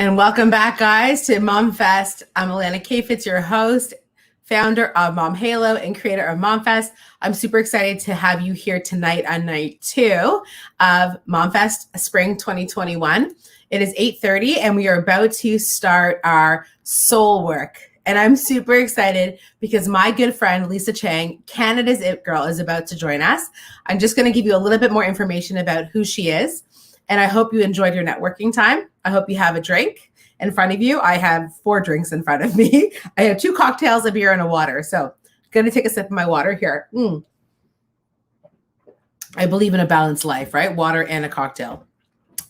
And welcome back, guys, to Mom Fest. I'm Alana Kafitz, your host, founder of Mom Halo, and creator of Mom Fest. I'm super excited to have you here tonight on night 2 of Mom Fest Spring 2021. It is 8:30, and we are about to start our soul work. And I'm super excited because my good friend, Lisa Chang, Canada's It Girl, is about to join us. I'm just going to give you a little bit more information about who she is. And I hope you enjoyed your networking time. I hope you have a drink in front of you. I have 4 drinks in front of me. I have 2 cocktails, a beer, and a water. So I'm going to take a sip of my water here. I believe in a balanced life, right? Water and a cocktail.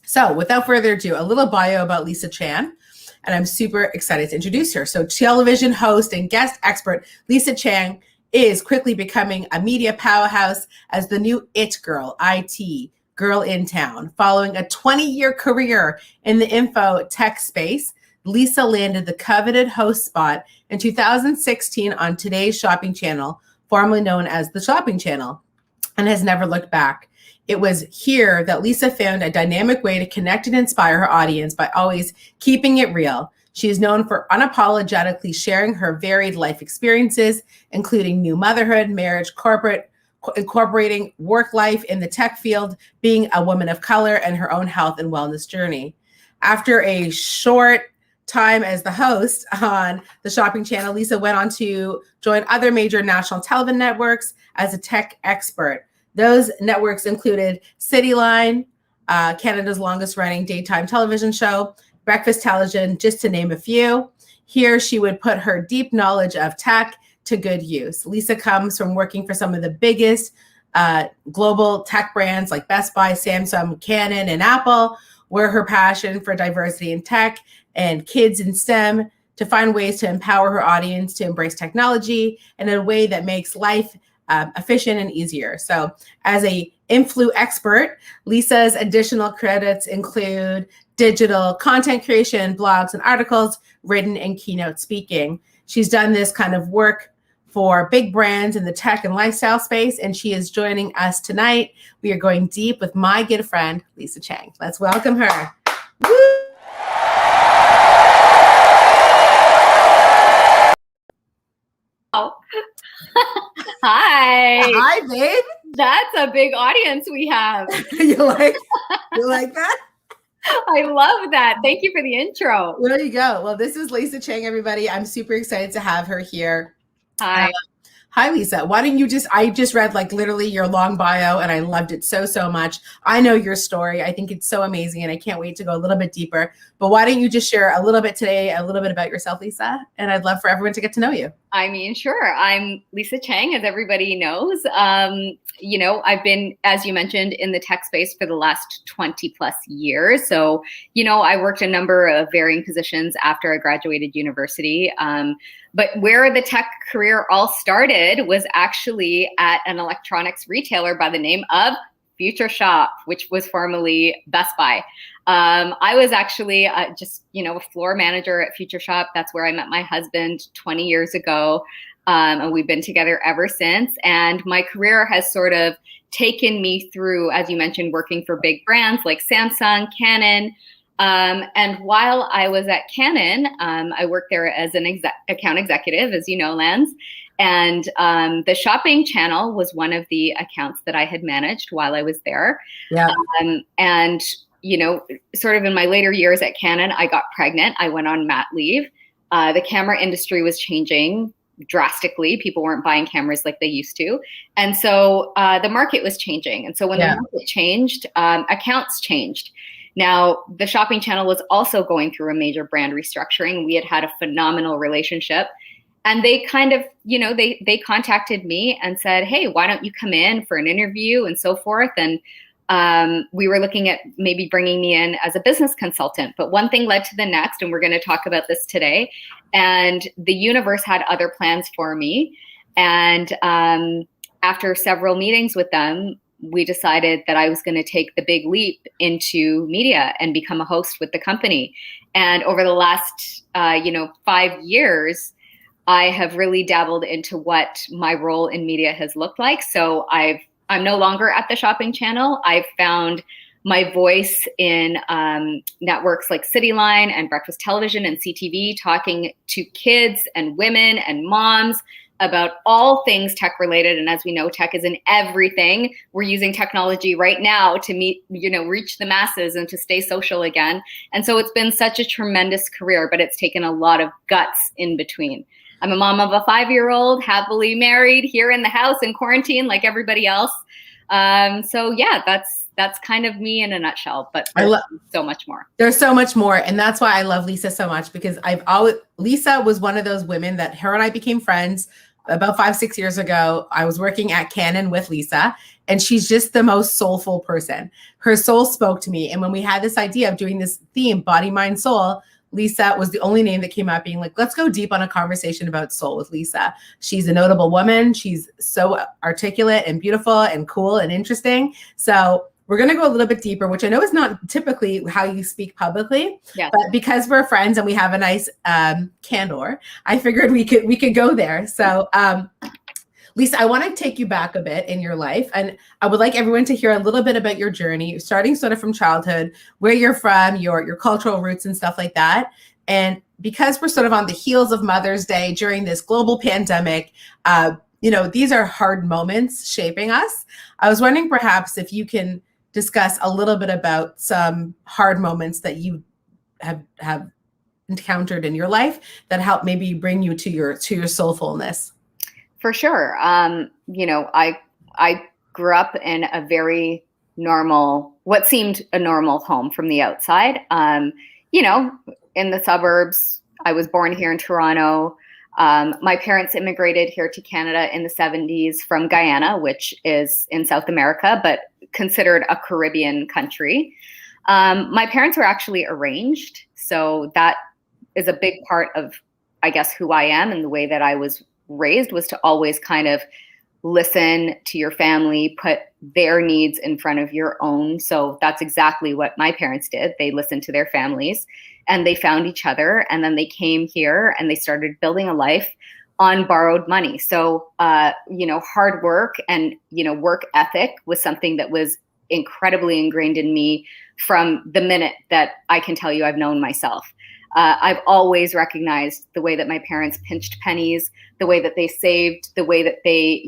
So without further ado, a little bio about Lisa Chang. And I'm super excited to introduce her. So television host and guest expert Lisa Chang is quickly becoming a media powerhouse as the new It Girl, IT, girl in town. Following a 20-year career in the info tech space, Lisa landed the coveted host spot in 2016 on Today's Shopping Channel, formerly known as The Shopping Channel, and has never looked back. It was here that Lisa found a dynamic way to connect and inspire her audience by always keeping it real. She is known for unapologetically sharing her varied life experiences, including new motherhood, marriage, incorporating work life in the tech field, being a woman of color, and her own health and wellness journey. After a short time as the host on the Shopping Channel, Lisa went on to join other major national television networks as a tech expert. Those networks included Cityline, Canada's longest running daytime television show, Breakfast Television, just to name a few. Here, she would put her deep knowledge of tech to good use. Lisa comes from working for some of the biggest global tech brands like Best Buy, Samsung, Canon, and Apple, where her passion for diversity in tech and kids in STEM to find ways to empower her audience to embrace technology in a way that makes life efficient and easier. So as a influ expert, Lisa's additional credits include digital content creation, blogs and articles, written and keynote speaking. She's done this kind of work for big brands in the tech and lifestyle space, and she is joining us tonight. We are going deep with my good friend, Lisa Chang. Let's welcome her. Woo! Oh. Hi. Hi, babe. That's a big audience we have. You like that? I love that. Thank you for the intro. There you go. Well, this is Lisa Chang, everybody. I'm super excited to have her here. Hi. Hi, Lisa. Why don't you I just read like literally your long bio and I loved it so much. I know your story. I think it's so amazing and I can't wait to go a little bit deeper. But why don't you just share a little bit today, a little bit about yourself, Lisa? And I'd love for everyone to get to know you. I mean, sure. I'm Lisa Chang, as everybody knows. I've been, as you mentioned, in the tech space for the last 20 plus years. So, I worked a number of varying positions after I graduated university. But where the tech career all started was actually at an electronics retailer by the name of Future Shop, which was formerly Best Buy. I was actually just a floor manager at Future Shop. That's where I met my husband 20 years ago. And we've been together ever since. And my career has sort of taken me through, as you mentioned, working for big brands like Samsung, Canon. And while I was at Canon, I worked there as an account executive, as you know, Lance. And the Shopping Channel was one of the accounts that I had managed while I was there. Yeah. And sort of in my later years at Canon, I got pregnant. I went on mat leave. The camera industry was changing drastically. People weren't buying cameras like they used to. And so the market was changing. And so when the market changed, accounts changed. Now, the Shopping Channel was also going through a major brand restructuring. We had a phenomenal relationship. And they kind of, they contacted me and said, hey, why don't you come in for an interview and so forth. And we were looking at maybe bringing me in as a business consultant. But one thing led to the next, and we're going to talk about this today. And the universe had other plans for me. And after several meetings with them, we decided that I was going to take the big leap into media and become a host with the company. And over the last, 5 years, I have really dabbled into what my role in media has looked like. So I'm no longer at the Shopping Channel. I've found my voice in networks like Cityline and Breakfast Television and CTV, talking to kids and women and moms about all things tech related. And as we know, tech is in everything. We're using technology right now to reach the masses and to stay social again. And so it's been such a tremendous career, but it's taken a lot of guts in between. I'm a mom of a 5-year-old, happily married, here in the house in quarantine like everybody else. So yeah, that's kind of me in a nutshell, but there's so much more. There's so much more. And that's why I love Lisa so much, because Lisa was one of those women that her and I became friends about 5-6 years ago. I was working at Canon with Lisa, and she's just the most soulful person. Her soul spoke to me. And when we had this idea of doing this theme, body, mind, soul, Lisa was the only name that came out, being like, let's go deep on a conversation about soul with Lisa. She's a notable woman. She's so articulate and beautiful and cool and interesting. So we're going to go a little bit deeper, which I know is not typically how you speak publicly, but because we're friends and we have a nice candor, I figured we could go there. So Lisa, I want to take you back a bit in your life, and I would like everyone to hear a little bit about your journey, starting sort of from childhood, where you're from, your cultural roots and stuff like that. And because we're sort of on the heels of Mother's Day during this global pandemic, these are hard moments shaping us. I was wondering perhaps if you can discuss a little bit about some hard moments that you have encountered in your life that help maybe bring you to your soulfulness. For sure. I grew up in a very normal, what seemed a normal home from the outside. In the suburbs. I was born here in Toronto. My parents immigrated here to Canada in the 70s from Guyana, which is in South America, but considered a Caribbean country. My parents were actually arranged. So that is a big part of, I guess, who I am, and the way that I was raised was to always kind of listen to your family, put their needs in front of your own. So that's exactly what my parents did. They listened to their families and they found each other, and then they came here and they started building a life on borrowed money. So, hard work and, work ethic was something that was incredibly ingrained in me from the minute that I can tell you I've known myself. I've always recognized the way that my parents pinched pennies, the way that they saved, the way that they,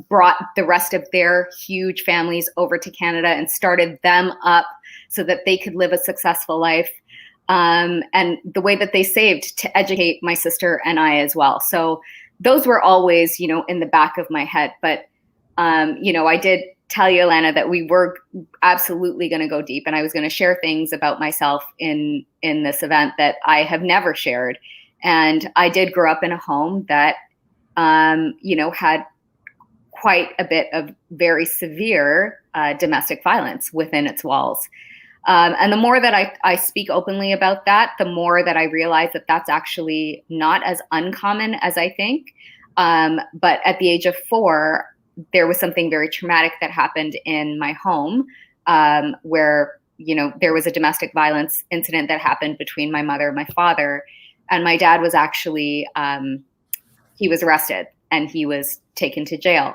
brought the rest of their huge families over to Canada and started them up so that they could live a successful life. And the way that they saved to educate my sister and I as well. So those were always, in the back of my head. But, I did tell you, Alana, that we were absolutely going to go deep, and I was going to share things about myself in this event that I have never shared. And I did grow up in a home that, had quite a bit of very severe domestic violence within its walls. And the more that I speak openly about that, the more that I realize that that's actually not as uncommon as I think. But at the age of 4, there was something very traumatic that happened in my home, where, there was a domestic violence incident that happened between my mother and my father. And my dad was actually, he was arrested and he was taken to jail.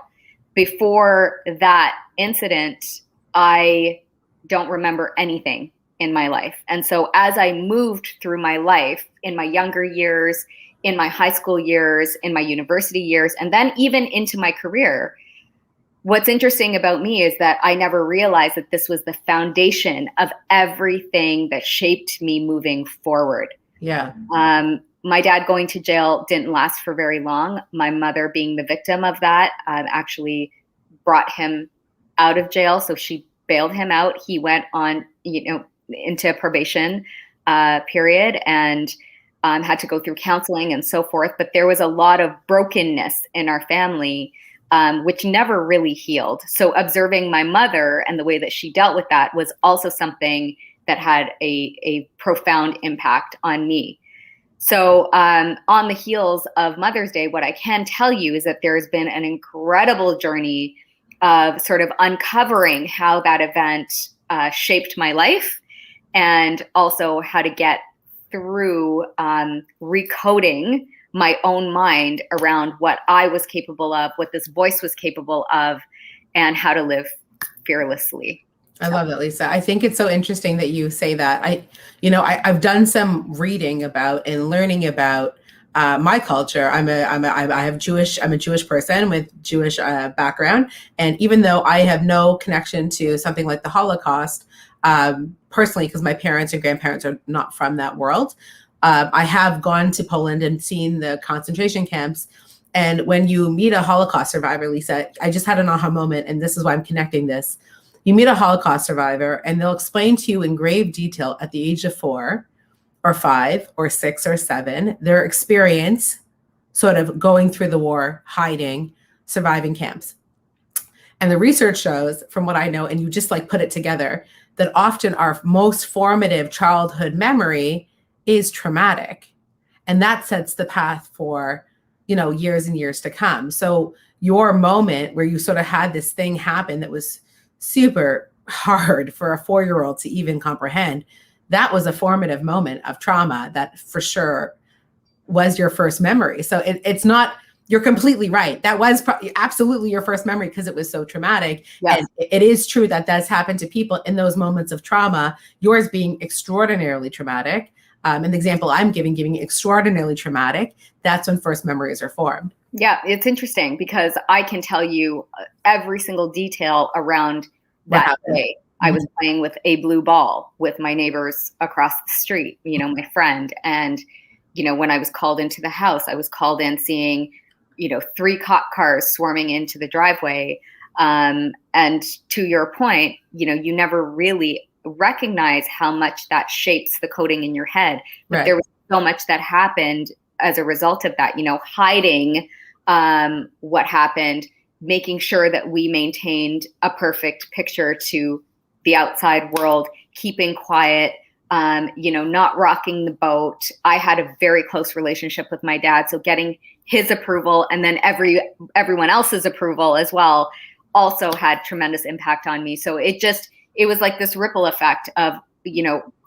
Before that incident, I don't remember anything in my life. And so as I moved through my life in my younger years, in my high school years, in my university years, and then even into my career, what's interesting about me is that I never realized that this was the foundation of everything that shaped me moving forward. Yeah. My dad going to jail didn't last for very long. My mother, being the victim of that, actually brought him out of jail. So she bailed him out. He went on, into a probation period and had to go through counseling and so forth. But there was a lot of brokenness in our family, which never really healed. So observing my mother and the way that she dealt with that was also something that had a profound impact on me. So on the heels of Mother's Day, what I can tell you is that there has been an incredible journey of sort of uncovering how that event shaped my life, and also how to get through recoding my own mind around what I was capable of, what this voice was capable of, and how to live fearlessly. I love that, Lisa. I think it's so interesting that you say that. I've done some reading about and learning about my culture. I'm a Jewish person with Jewish background, and even though I have no connection to something like the Holocaust, personally, because my parents and grandparents are not from that world, I have gone to Poland and seen the concentration camps. And when you meet a Holocaust survivor, Lisa, I just had an aha moment, and this is why I'm connecting this. You meet a Holocaust survivor, and they'll explain to you in grave detail at the age of 4 or 5 or 6 or 7 their experience sort of going through the war, hiding, surviving camps. And the research shows, from what I know, and you just like put it together, that often our most formative childhood memory is traumatic. And that sets the path for, years and years to come. So your moment where you sort of had this thing happen that was super hard for a 4-year-old to even comprehend, that was a formative moment of trauma that for sure was your first memory. So it's not, you're completely right. That was absolutely your first memory because it was so traumatic. Yes. And it is true that that's happened to people in those moments of trauma, yours being extraordinarily traumatic. And the example I'm giving extraordinarily traumatic, that's when first memories are formed. Yeah, it's interesting because I can tell you every single detail around that day. Mm-hmm. I was playing with a blue ball with my neighbors across the street, my friend. And, when I was called into the house, I was called in seeing, 3 cop cars swarming into the driveway. And to your point, you never really recognize how much that shapes the coding in your head. But right. There was so much that happened as a result of that, hiding what happened, making sure that we maintained a perfect picture to the outside world, keeping quiet, not rocking the boat. I had a very close relationship with my dad, so getting his approval and then everyone else's approval as well also had tremendous impact on me. So it was like this ripple effect of,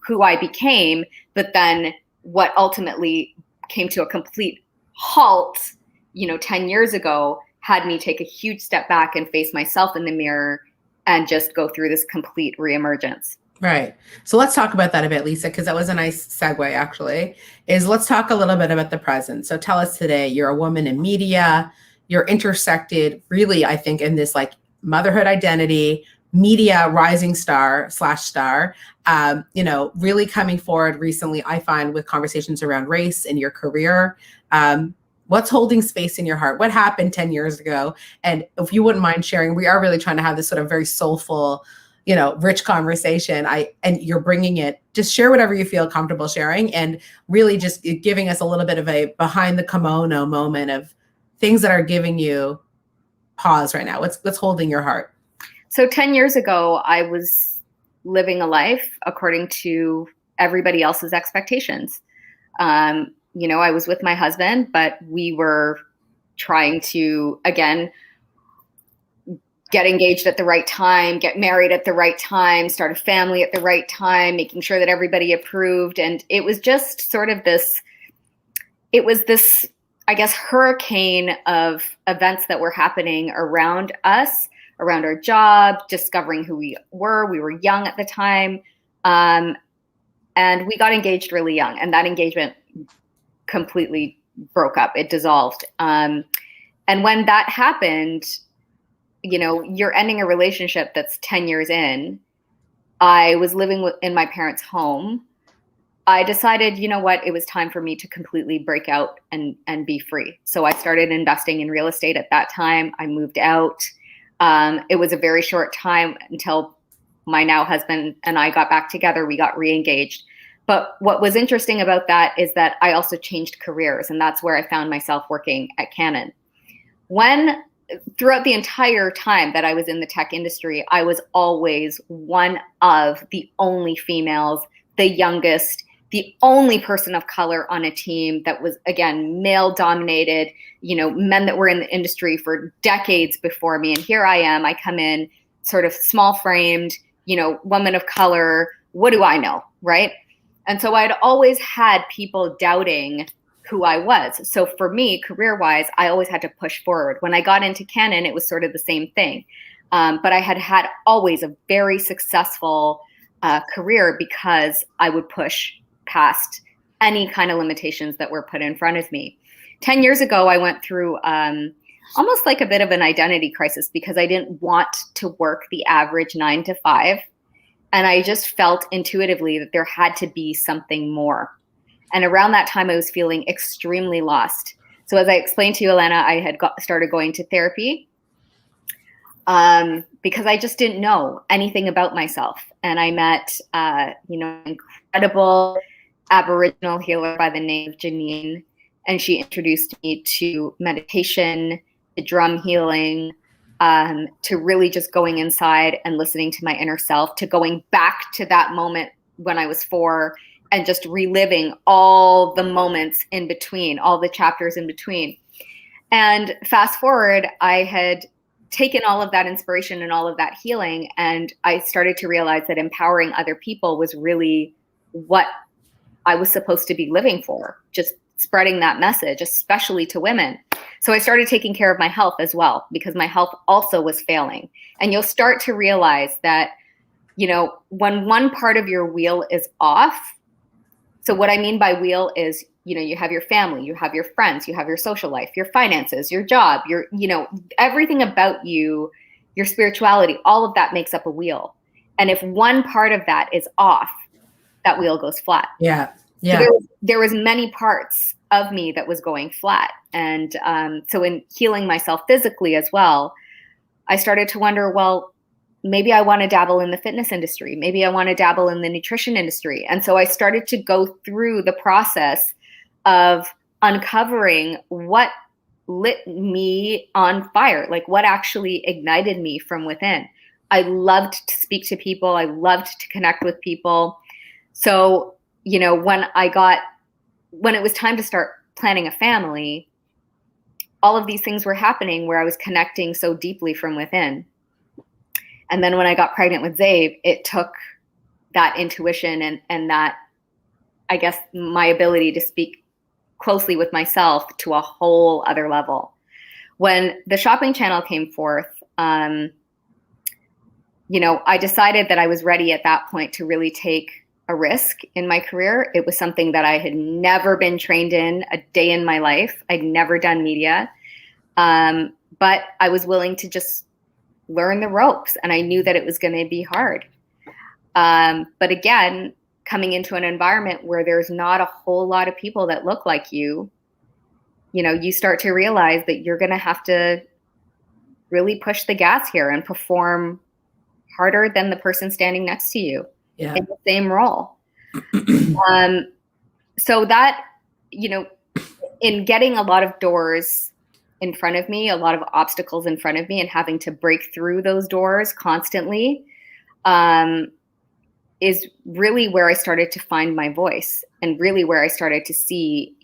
who I became, but then what ultimately came to a complete halt, 10 years ago, had me take a huge step back and face myself in the mirror and just go through this complete reemergence. Right. So let's talk about that a bit, Lisa, because that was a nice segue, actually, let's talk a little bit about the present. So tell us today, you're a woman in media, you're intersected really, I think, in this like motherhood identity, media rising star /star, really coming forward recently, I find, with conversations around race in your career. What's holding space in your heart? What happened 10 years ago? And if you wouldn't mind sharing, we are really trying to have this sort of very soulful, rich conversation. And you're bringing it, just share whatever you feel comfortable sharing, and really just giving us a little bit of a behind the kimono moment of things that are giving you pause right now. What's holding your heart? So 10 years ago, I was living a life according to everybody else's expectations. I was with my husband, but we were trying to, again, get engaged at the right time, get married at the right time, start a family at the right time, making sure that everybody approved. And it was just sort of this, I guess, hurricane of events that were happening around us, around our job, discovering who we were. We were young at the time. And we got engaged really young, and that engagement completely broke up. It dissolved. And when that happened, you're ending a relationship that's 10 years in. I was living in my parents' home. I decided, it was time for me to completely break out and be free. So I started investing in real estate at that time. I moved out. It was a very short time until my now husband and I got back together. We got re-engaged. But what was interesting about that is that I also changed careers, and that's where I found myself working at Canon. Throughout the entire time that I was in the tech industry, I was always one of the only females, the youngest, the only person of color on a team that was, again, male dominated, men that were in the industry for decades before me. And here I am, I come in sort of small framed, woman of color. What do I know? Right. And so I'd always had people doubting who I was. So for me, career-wise, I always had to push forward. When I got into Canon, it was sort of the same thing. But I had always a very successful career because I would push past any kind of limitations that were put in front of me. 10 years ago, I went through almost like a bit of an identity crisis because I didn't want to work the average 9 to 5. And I just felt intuitively that there had to be something more. And around that time, I was feeling extremely lost. So as I explained to you, Elena, I had started going to therapy because I just didn't know anything about myself. And I met, an incredible Aboriginal healer by the name of Janine. And she introduced me to meditation, to drum healing, to really just going inside and listening to my inner self, to going back to that moment when I was 4 and just reliving all the moments in between, all the chapters in between. And fast forward, I had taken all of that inspiration and all of that healing, and I started to realize that empowering other people was really what I was supposed to be living for, just spreading that message, especially to women. So I started taking care of my health as well, because my health also was failing. And you'll start to realize that, when one part of your wheel is off. So what I mean by wheel is, you have your family, you have your friends, you have your social life, your finances, your job, everything about you, your spirituality, all of that makes up a wheel. And if one part of that is off, that wheel goes flat. Yeah. Yeah. So there was many parts of me that was going flat. And so in healing myself physically as well, I started to wonder, well, maybe I want to dabble in the fitness industry. Maybe I want to dabble in the nutrition industry. And so I started to go through the process of uncovering what lit me on fire, like what actually ignited me from within. I loved to speak to people. I loved to connect with people. So, when it was time to start planning a family, all of these things were happening where I was connecting so deeply from within. And then when I got pregnant with Zabe, it took that intuition and that, I guess, my ability to speak closely with myself to a whole other level. When the shopping channel came forth, I decided that I was ready at that point to really take a risk in my career. It was something that I had never been trained in a day in my life. I'd never done media. But I was willing to just learn the ropes, and I knew that it was going to be hard. But again, coming into an environment where there's not a whole lot of people that look like you, you start to realize that you're going to have to really push the gas here and perform harder than the person standing next to you in the same role. So that, in getting a lot of doors in front of me, a lot of obstacles in front of me, and having to break through those doors constantly, is really where I started to find my voice, and really where I started to see,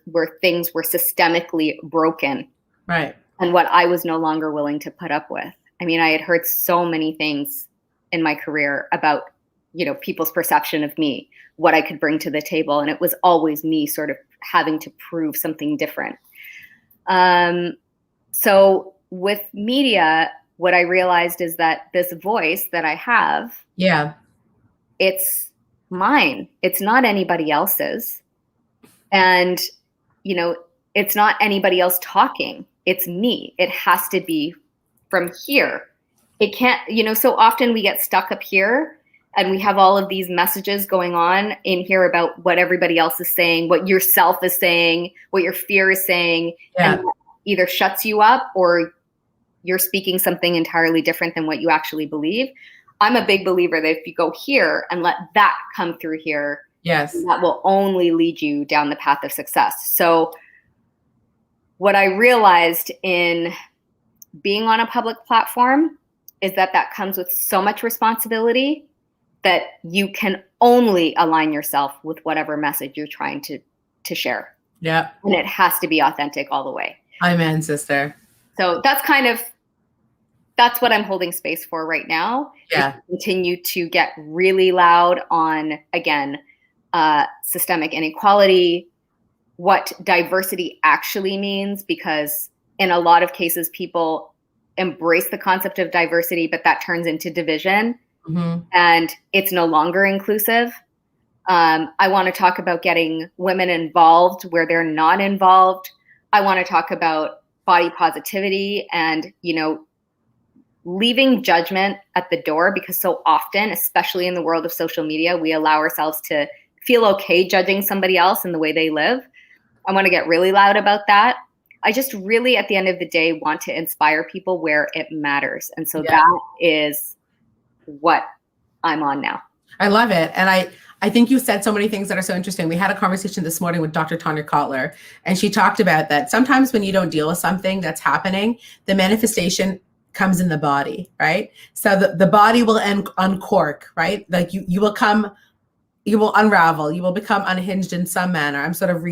where things were systemically broken. Right. And what I was no longer willing to put up with. I mean, I had heard so many things in my career about, people's perception of me, what I could bring to the table. And it was always me sort of having to prove something different. So with media, what I realized is that this voice that I have, it's mine. It's not anybody else's. And, it's not anybody else talking. It's me. It has to be from here. It can't, so often we get stuck up here and we have all of these messages going on in here about what everybody else is saying, what yourself is saying, what your fear is saying, and that either shuts you up or you're speaking something entirely different than what you actually believe. I'm a big believer that if you go here and let that come through here, that will only lead you down the path of success. So what I realized in being on a public platform is that comes with so much responsibility that you can only align yourself with whatever message you're trying to share. Yeah. And it has to be authentic all the way. Amen, sister. So that's what I'm holding space for right now. Yeah. Continue to get really loud on, again, systemic inequality, what diversity actually means, because in a lot of cases, people embrace the concept of diversity, but that turns into division, Mm-hmm. and it's no longer inclusive. I want to talk about getting women involved where they're not involved. I want to talk about body positivity and, leaving judgment at the door, because so often, especially in the world of social media, we allow ourselves to feel okay judging somebody else and the way they live. I want to get really loud about that. I just really, at the end of the day, want to inspire people where it matters. And so that is what I'm on now. I love it. And I think you said so many things that are so interesting. We had a conversation this morning with Dr. Tanya Kotler, and she talked about that sometimes when you don't deal with something that's happening, the manifestation comes in the body, right? So the body will uncork, right? Like you will unravel, you will become unhinged in some manner. I'm sort of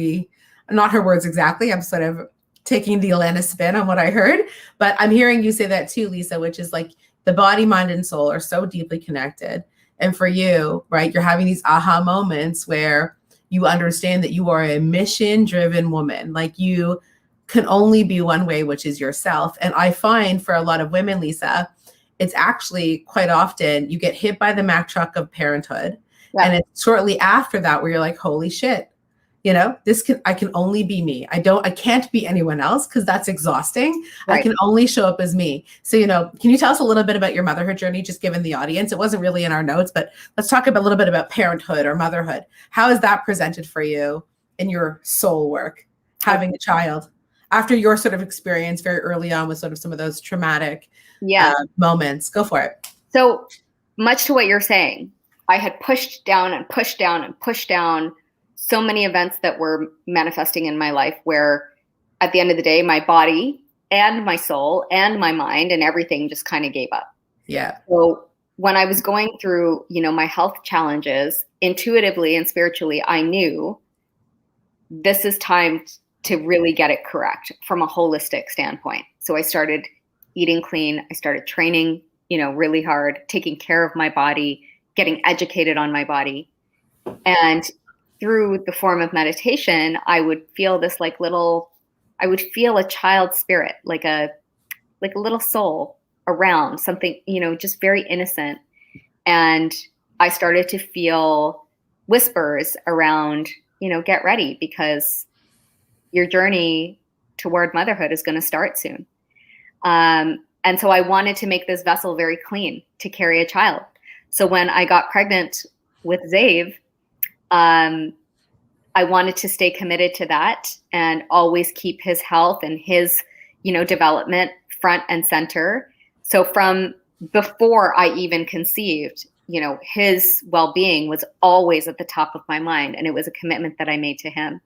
not her words exactly. I'm sort of taking the Alana spin on what I heard, but I'm hearing you say that too, Lisa, which is like the body, mind, and soul are so deeply connected. And for you, right, you're having these aha moments where you understand that you are a mission-driven woman. Like you can only be one way, which is yourself. And I find for a lot of women, Lisa, it's actually quite often you get hit by the Mack truck of parenthood. Yeah. And it's shortly after that where you're like, holy shit, I can only be me. I can't be anyone else because that's exhausting. Right. I can only show up as me. So, can you tell us a little bit about your motherhood journey, just given the audience? It wasn't really in our notes, but let's talk a little bit about parenthood or motherhood. How is that presented for you in your soul work, having a child after your sort of experience very early on with sort of some of those traumatic moments? Go for it. So much to what you're saying, I had pushed down and pushed down and pushed down so many events that were manifesting in my life where at the end of the day, my body and my soul and my mind and everything just kind of gave up. Yeah. So when I was going through, my health challenges, intuitively and spiritually, I knew this is time to really get it correct from a holistic standpoint. So I started eating clean. I started training, really hard, taking care of my body, getting educated on my body. And through the form of meditation, I would feel this I would feel a child spirit, like a little soul around something, just very innocent. And I started to feel whispers around, get ready because your journey toward motherhood is going to start soon. And so I wanted to make this vessel very clean to carry a child. So when I got pregnant with Zave, I wanted to stay committed to that and always keep his health and his, development front and center. So from before I even conceived, his well-being was always at the top of my mind. And it was a commitment that I made to him.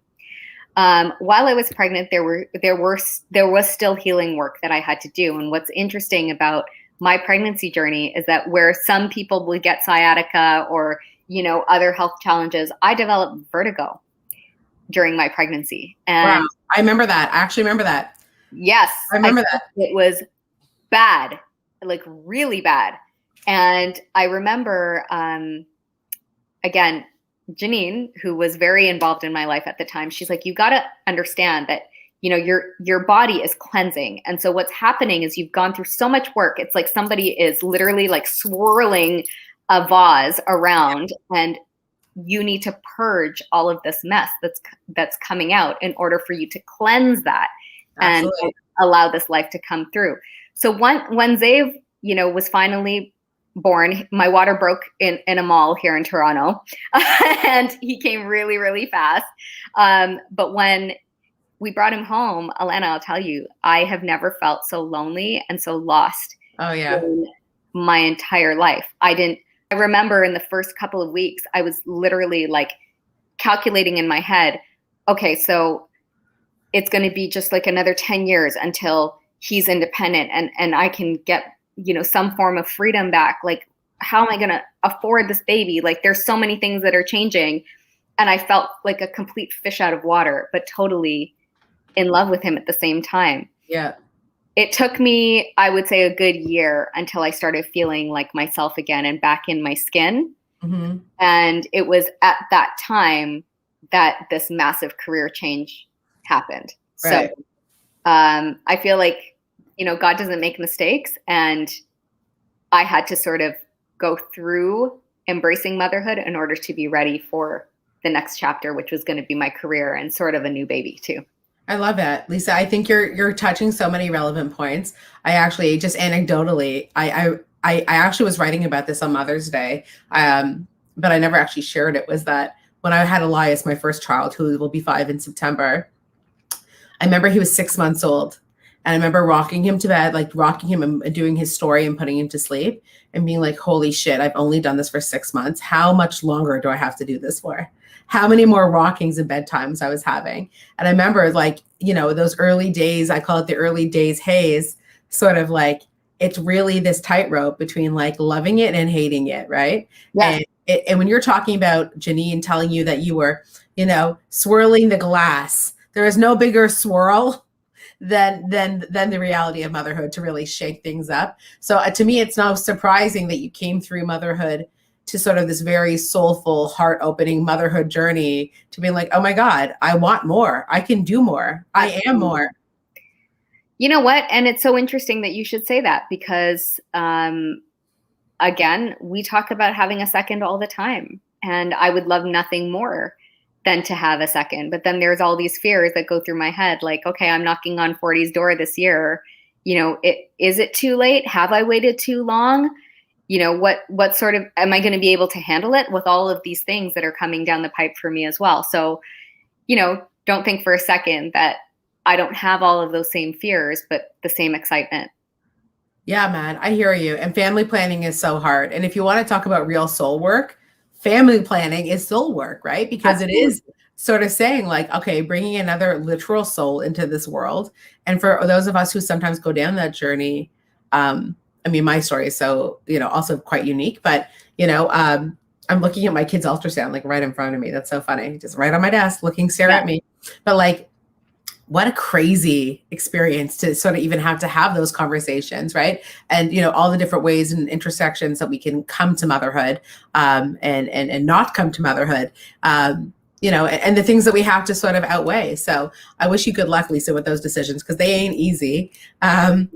While I was pregnant, there was still healing work that I had to do. And what's interesting about my pregnancy journey is that where some people would get sciatica or, other health challenges, I developed vertigo during my pregnancy. And wow. I remember that. I actually remember that. Yes. I remember that. It was bad, like really bad. And I remember, again, Janine, who was very involved in my life at the time, she's like, you got to understand that, your body is cleansing. And so what's happening is you've gone through so much work. It's like somebody is literally like swirling a vase around, and you need to purge all of this mess that's coming out in order for you to cleanse that. Absolutely. And allow this life to come through. So when Zave, was finally born, my water broke in a mall here in Toronto, and he came really, really fast. But when we brought him home, Alana, I'll tell you, I have never felt so lonely and so lost. Oh yeah. In my entire life. I remember in the first couple of weeks, I was literally like calculating in my head, okay, so it's going to be just like another 10 years until he's independent and I can get, some form of freedom back. Like, how am I going to afford this baby? Like, there's so many things that are changing. And I felt like a complete fish out of water, but totally in love with him at the same time. Yeah. It took me, I would say, a good year until I started feeling like myself again and back in my skin. Mm-hmm. And it was at that time that this massive career change happened. Right. So I feel like, God doesn't make mistakes. And I had to sort of go through embracing motherhood in order to be ready for the next chapter, which was going to be my career and sort of a new baby too. I love that, Lisa. I think you're touching so many relevant points. I actually just anecdotally, I actually was writing about this on Mother's Day, but I never actually shared it. Was that when I had Elias, my first child, who will be 5 in September? I remember he was 6 months old, and I remember rocking him to bed, like rocking him and doing his story and putting him to sleep, and being like, "Holy shit! I've only done this for 6 months. How much longer do I have to do this for?" How many more rockings and bedtimes I was having. And I remember like, those early days, I call it the early days haze, sort of like, it's really this tightrope between like loving it and hating it, right? Yeah. And when you're talking about Janine telling you that you were, swirling the glass, there is no bigger swirl than the reality of motherhood to really shake things up. So to me, it's not surprising that you came through motherhood to sort of this very soulful, heart-opening motherhood journey to be like, oh my God, I want more. I can do more. I am more. You know what? And it's so interesting that you should say that because, again, we talk about having a second all the time. And I would love nothing more than to have a second. But then there's all these fears that go through my head, like, okay, I'm knocking on 40's door this year. Is it too late? Have I waited too long? What sort of, am I going to be able to handle it with all of these things that are coming down the pipe for me as well? So, don't think for a second that I don't have all of those same fears, but the same excitement. Yeah, man, I hear you. And family planning is so hard. And if you want to talk about real soul work, family planning is soul work, right? Because Absolutely. It is sort of saying like, okay, bringing another literal soul into this world. And for those of us who sometimes go down that journey, my story is so, also quite unique, but, I'm looking at my kid's ultrasound, like right in front of me. That's so funny. Just right on my desk, stare at me. But like, what a crazy experience to sort of even have to have those conversations, right? And, all the different ways and intersections that we can come to motherhood and not come to motherhood, and the things that we have to sort of outweigh. So I wish you good luck, Lisa, with those decisions because they ain't easy, and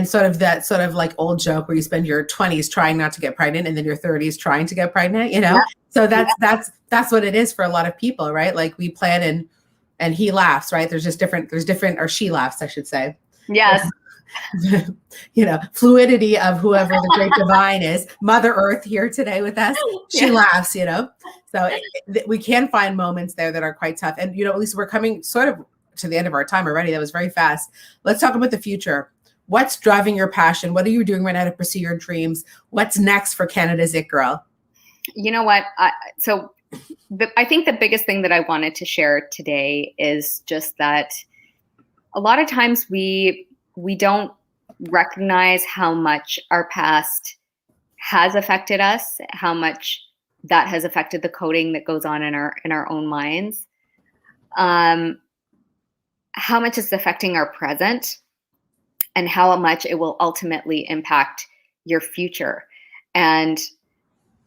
sort of that sort of like old joke where you spend your 20s trying not to get pregnant and then your 30s trying to get pregnant, Yeah. So that's what it is for a lot of people, right? Like we plan and he laughs, right? There's different, or she laughs, I should say. Yes. Fluidity of whoever the great divine is, Mother Earth here today with us. She laughs, So we can find moments there that are quite tough. And, at least we're coming sort of to the end of our time already. That was very fast. Let's talk about the future. What's driving your passion? What are you doing right now to pursue your dreams? What's next for Canada's It Girl? You know what? I think the biggest thing that I wanted to share today is just that a lot of times we don't recognize how much our past has affected us, how much that has affected the coding that goes on in our own minds, how much it's affecting our present, and how much it will ultimately impact your future. And,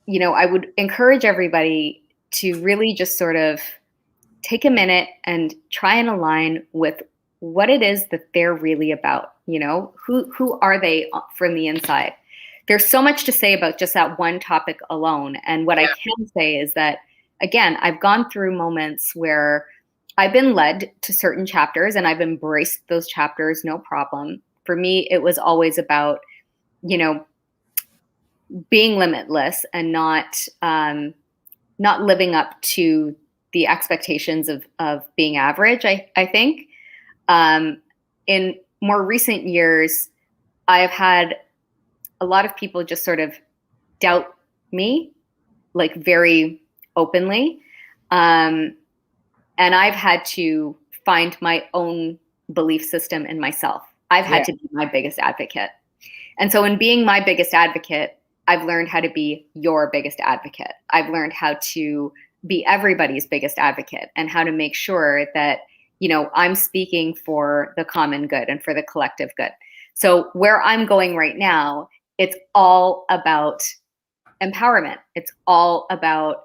I would encourage everybody to really just sort of take a minute and try and align with what it is that they're really about. Who are they from the inside? There's so much to say about just that one topic alone. And what I can say is that, again, I've gone through moments where I've been led to certain chapters and I've embraced those chapters, no problem. For me, it was always about, being limitless and not living up to the expectations of being average, I think. In more recent years, I've had a lot of people just sort of doubt me, like very openly. And I've had to find my own belief system in myself. I've had to be my biggest advocate. And so in being my biggest advocate, I've learned how to be your biggest advocate. I've learned how to be everybody's biggest advocate and how to make sure that, I'm speaking for the common good and for the collective good. So where I'm going right now, it's all about empowerment. It's all about,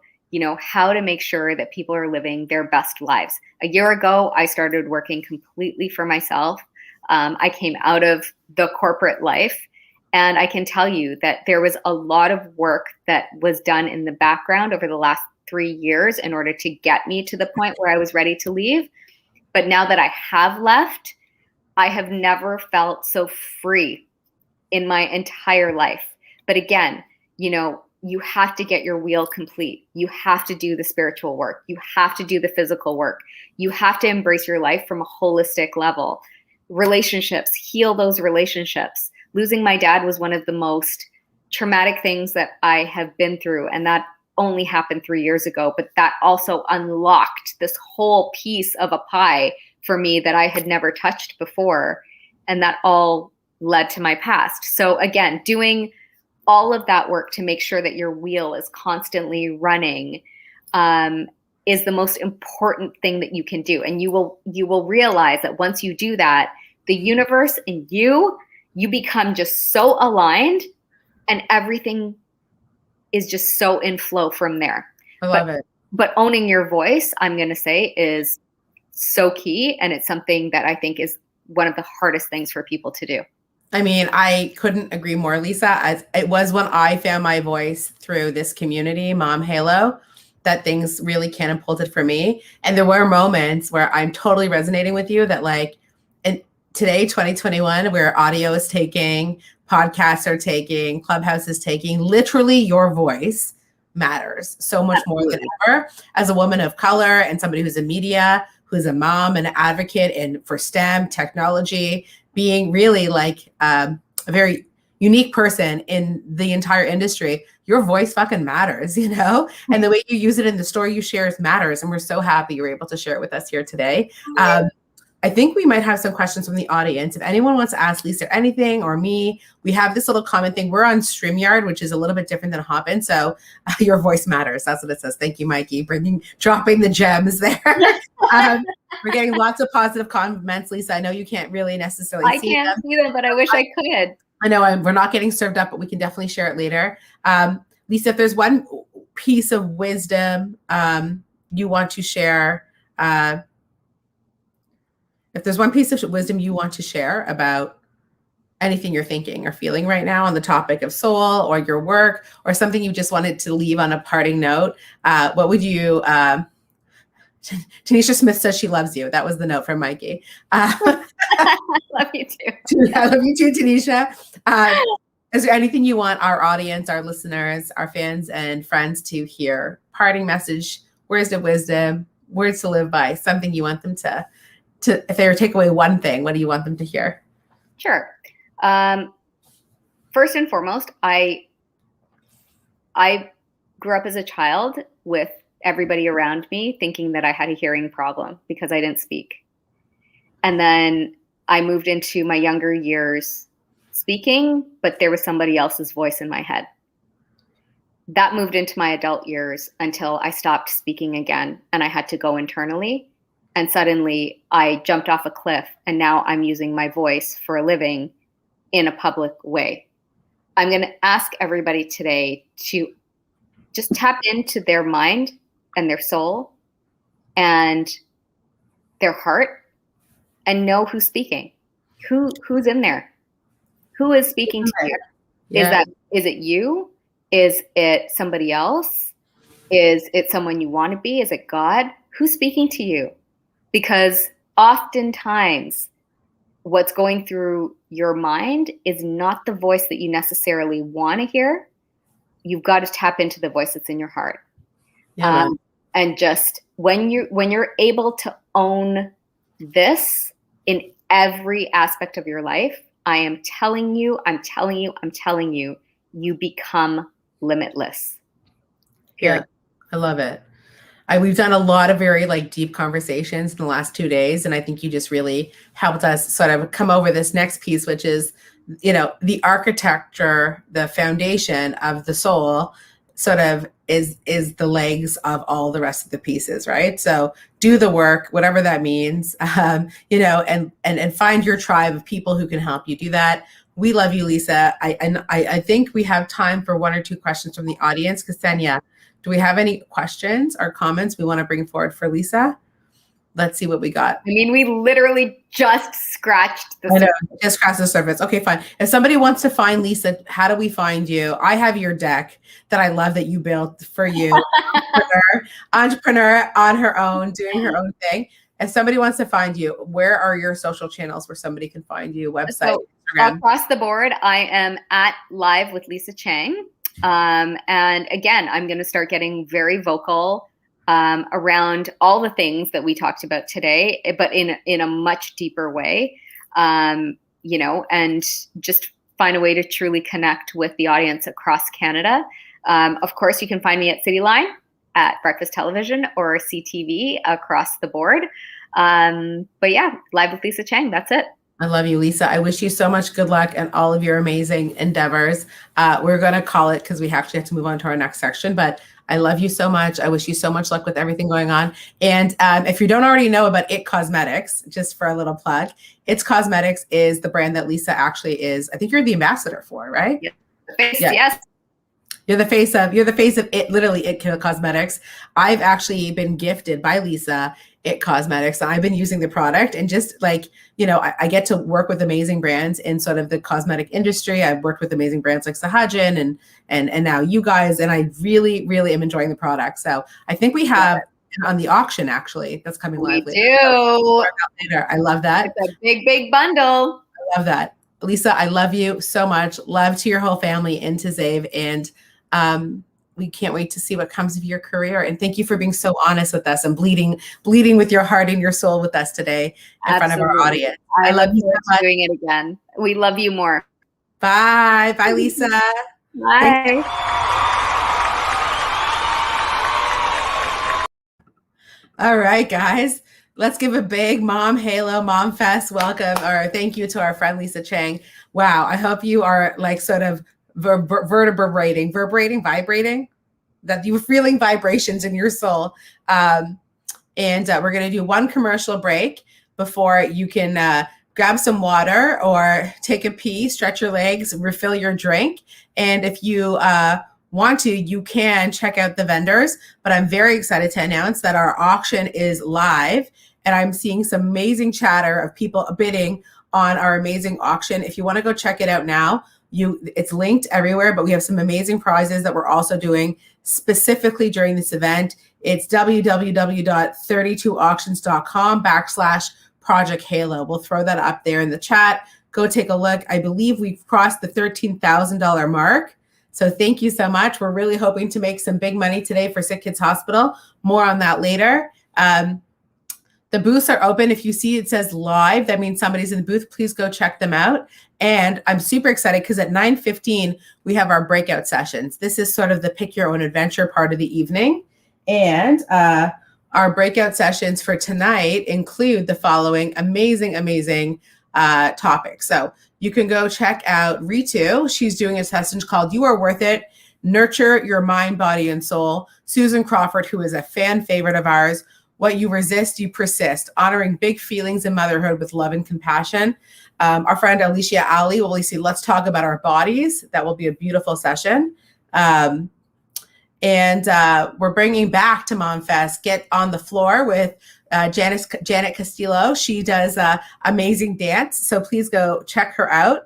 how to make sure that people are living their best lives. A year ago, I started working completely for myself. I came out of the corporate life. And I can tell you that there was a lot of work that was done in the background over the last 3 years in order to get me to the point where I was ready to leave. But now that I have left, I have never felt so free in my entire life. But again, you have to get your wheel complete. You have to do the spiritual work. You have to do the physical work. You have to embrace your life from a holistic level. Relationships, heal those relationships. Losing my dad was one of the most traumatic things that I have been through. And that only happened 3 years ago. But that also unlocked this whole piece of a pie for me that I had never touched before. And that all led to my past. So again, doing all of that work to make sure that your wheel is constantly running is the most important thing that you can do. And you will realize that once you do that, the universe and you become just so aligned, and everything is just so in flow from there. I love it. But owning your voice, I'm going to say, is so key. And it's something that I think is one of the hardest things for people to do. I mean, I couldn't agree more, Lisa. As it was when I found my voice through this community, Mom Halo, that things really catapulted for me. And there were moments where I'm totally resonating with you that and today, 2021, where audio is taking, podcasts are taking, Clubhouse is taking, literally your voice matters so much more than ever. As a woman of color and somebody who's in media, who's a mom and an advocate for STEM, technology, being really a very unique person in the entire industry, your voice fucking matters, and the way you use it in the story you share matters. And we're so happy you're able to share it with us here today. I think we might have some questions from the audience. If anyone wants to ask Lisa anything or me, we have this little comment thing. We're on StreamYard, which is a little bit different than Hopin. So your voice matters. That's what it says. Thank you, Mikey, dropping the gems there. We're getting lots of positive comments, Lisa. I know you can't really necessarily see them. I can't see them, but I wish I could. I know we're not getting served up, but we can definitely share it later. Lisa, if there's one piece of wisdom you want to share, if there's one piece of wisdom you want to share about anything you're thinking or feeling right now on the topic of soul or your work, or something you just wanted to leave on a parting note, what would you, Tanisha Smith says she loves you. That was the note from Mikey. I love you too. I love you too, Tanisha. Is there anything you want our audience, our listeners, our fans and friends to hear? Parting message, words of wisdom, words to live by, something you want them to if they were to take away one thing, what do you want them to hear? Sure. First and foremost, I grew up as a child with everybody around me thinking that I had a hearing problem because I didn't speak. And then I moved into my younger years speaking, but there was somebody else's voice in my head. That moved into my adult years until I stopped speaking again and I had to go internally. And suddenly I jumped off a cliff and now I'm using my voice for a living in a public way. I'm going to ask everybody today to just tap into their mind and their soul and their heart and know who's speaking, who's in there, who is speaking to you. Yeah. Is it you? Is it somebody else? Is it someone you want to be? Is it God? Who's speaking to you? Because oftentimes what's going through your mind is not the voice that you necessarily want to hear. You've got to tap into the voice that's in your heart. Yeah, and just when you're able to own this in every aspect of your life, I am telling you, you become limitless. Period. Yeah, I love it. We've done a lot of very deep conversations in the last 2 days. And I think you just really helped us sort of come over this next piece, which is, the architecture, the foundation of the soul sort of is the legs of all the rest of the pieces, right? So do the work, whatever that means, and find your tribe of people who can help you do that. We love you, Lisa. I think we have time for 1 or 2 questions from the audience. Ksenia, do we have any questions or comments we want to bring forward for Lisa? Let's see what we got. I mean, we literally just scratched the surface. Just scratched the surface. Okay, fine. If somebody wants to find Lisa, how do we find you? I have your deck that I love that you built for you. Entrepreneur on her own, doing her own thing. If somebody wants to find you, where are your social channels where somebody can find you? Website, So, Instagram? across the board, I am at Live with Lisa Chang. And again, I'm going to start getting very vocal around all the things that we talked about today, but in a much deeper way, you know, and just find a way to truly connect with the audience across Canada. Of course, you can find me at Cityline, at Breakfast Television, or CTV across the board. But yeah, Live with Lisa Chang, that's it. I love you, Lisa. I wish you so much good luck and all of your amazing endeavors. We're going to call it because we actually have to move on to our next section, but I love you so much. I wish you so much luck with everything going on. And if you don't already know about It Cosmetics, just for a little plug, It Cosmetics is the brand that Lisa actually is. I think you're the ambassador for, right? Yes. You're the face of it, literally It Cosmetics. I've actually been gifted by Lisa It Cosmetics, and I've been using the product, and just like, you know, I get to work with amazing brands in sort of the cosmetic industry. I've worked with amazing brands like Sahajin and now you guys, and I really, really am enjoying the product. So I think we have on the auction actually that's coming live later. Later. I love that. It's a big bundle. I love that. Lisa, I love you so much. Love to your whole family and to Zave. And we can't wait to see what comes of your career. And thank you for being so honest with us and bleeding with your heart and your soul with us today in front of our audience. I love you so much. Doing it again. We love you more. Bye. Bye, Lisa. Bye. All right, guys. Let's give a big Mom Halo, Mom Fest welcome or thank you to our friend Lisa Chang. Wow. I hope you are like sort of vibrating, that you're feeling vibrations in your soul. And we're going to do one commercial break before you can grab some water or take a pee, stretch your legs, refill your drink. And if you want to, you can check out the vendors. But I'm very excited to announce that our auction is live, and I'm seeing some amazing chatter of people bidding on our amazing auction. If you want to go check it out now, it's linked everywhere, but we have some amazing prizes that we're also doing specifically during this event. It's www.32auctions.com/Project Halo. We'll throw that up there in the chat. Go take a look. I believe we've crossed the $13,000 mark. So thank you so much. We're really hoping to make some big money today for Sick Kids Hospital. More on that later. The booths are open. If you see it says live, that means somebody's in the booth. Please go check them out. And I'm super excited because at 9:15, we have our breakout sessions. This is sort of the pick your own adventure part of the evening. And our breakout sessions for tonight include the following amazing topics. So you can go check out Ritu. She's doing a session called You Are Worth It, Nurture Your Mind, Body, and Soul. Susan Crawford, who is a fan favorite of ours, What You Resist, You Persist, honoring big feelings in motherhood with love and compassion. Our friend Alicia Ali will see Let's Talk About Our Bodies. That will be a beautiful session. And we're bringing back to Mom Fest, Get on the Floor with Janet Castillo. She does amazing dance, so please go check her out.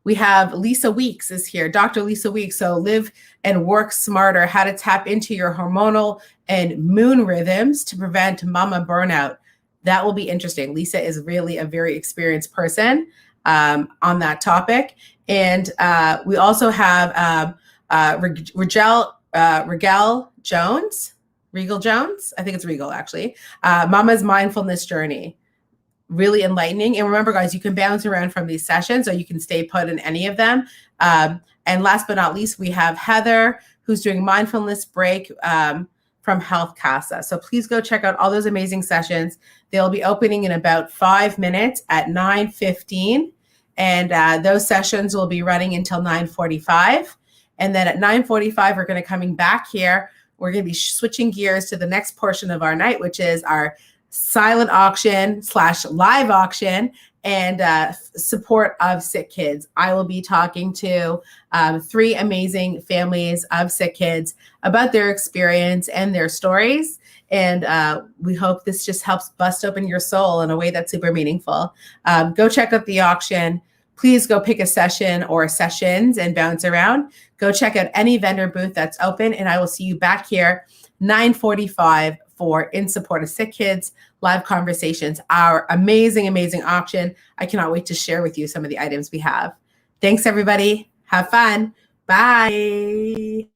We have Lisa Weeks is here, Dr. Lisa Weeks. So Live and Work Smarter, how to tap into your hormonal and moon rhythms to prevent mama burnout. That will be interesting. Lisa is really a very experienced person on that topic. And we also have Regal Jones. Regal Jones, I think it's Regal actually. Mama's Mindfulness Journey, really enlightening. And remember, guys, you can bounce around from these sessions or you can stay put in any of them. And last but not least, we have Heather, who's doing mindfulness break from Health Casa. So please go check out all those amazing sessions. They'll be opening in about 5 minutes at 9:15. And those sessions will be running until 9:45. And then at 9:45, we're going to coming back here. We're going to be switching gears to the next portion of our night, which is our silent auction / live auction and support of sick kids. I will be talking to 3 amazing families of sick kids about their experience and their stories. And we hope this just helps bust open your soul in a way that's super meaningful. Go check out the auction. Please go pick a session or sessions and bounce around. Go check out any vendor booth that's open, and I will see you back here 9:45 for In Support of Sick Kids live conversations, our amazing, amazing auction. I cannot wait to share with you some of the items we have. Thanks, everybody. Have fun. Bye.